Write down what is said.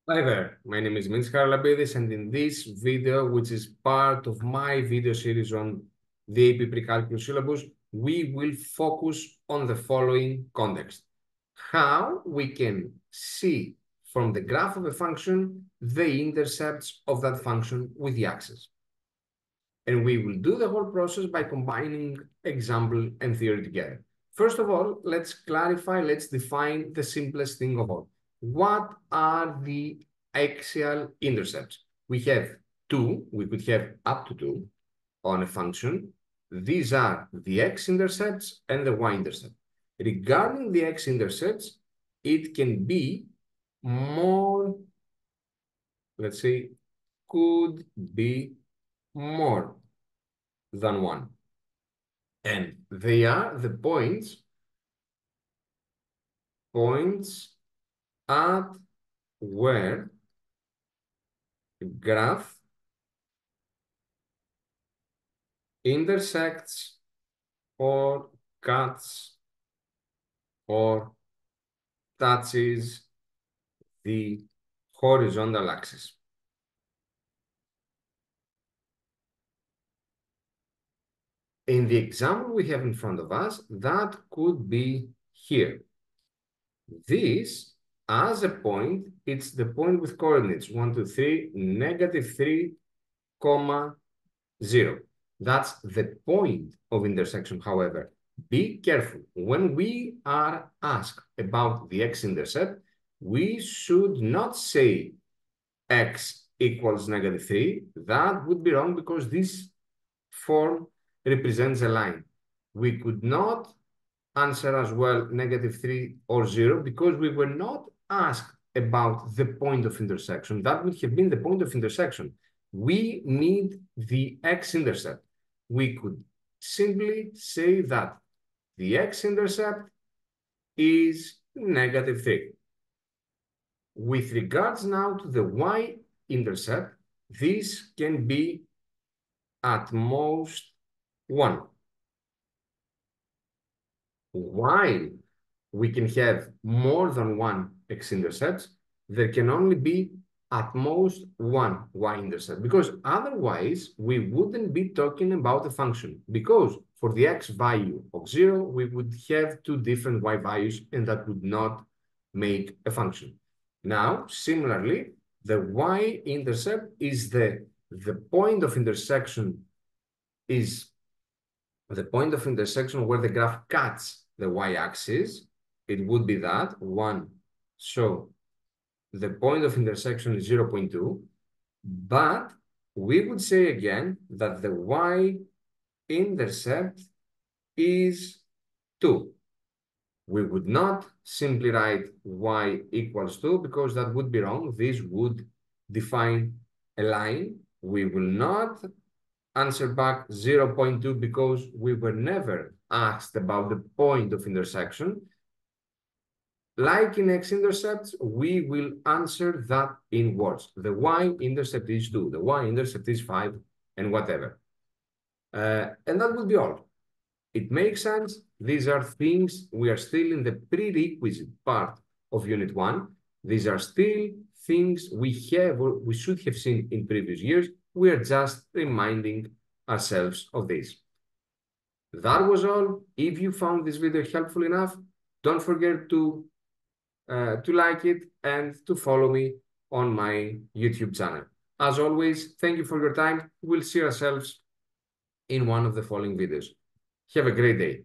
Hi there, my name is Minskar Labidis, and in this video, which is part of my video series on the AP Precalculus syllabus, we will focus on the following context. How we can see from the graph of a function the intercepts of that function with the axis. And we will do the whole process by combining example and theory together. First of all, let's define the simplest thing of all. What are the axial intercepts? We have two, we could have up to two on a function. These are the x-intercepts and the y-intercept. Regarding the x-intercepts, it can be more, let's say, could be more than one. And they are the points at where graph intersects or cuts or touches the horizontal axis. In the example we have in front of us, that could be here. This, as a point, it's the point with coordinates 1, 2, 3, -3, 0. That's the point of intersection. However, be careful. When we are asked about the x-intercept, we should not say x equals -3. That would be wrong because this form represents a line. We could not answer as well -3 or 0 because we were not asked about the point of intersection. That would have been the point of intersection. We need the x-intercept. We could simply say that the x-intercept is -3. With regards now to the y-intercept, this can be at most 1. While we can have more than one x-intercepts, there can only be at most one y-intercept, because otherwise we wouldn't be talking about a function, because for the x value of 0, we would have two different y values, and that would not make a function. Now, similarly, the y-intercept is the point of intersection where the graph cuts the y-axis. It would be that 1. So the point of intersection is 0.2, but we would say again that the y-intercept is 2. We would not simply write y equals 2 because that would be wrong. This would define a line. We will not answer back 0.2 because we were never asked about the point of intersection. Like in x-intercepts, we will answer that in words. The y-intercept is 2, the y-intercept is 5, and whatever. And that will be all. It makes sense. These are things, we are still in the prerequisite part of Unit 1. These are still things we have or we should have seen in previous years. We are just reminding ourselves of this. That was all. If you found this video helpful enough, don't forget to like it and to follow me on my YouTube channel. As always, thank you for your time. We'll see ourselves in one of the following videos. Have a great day.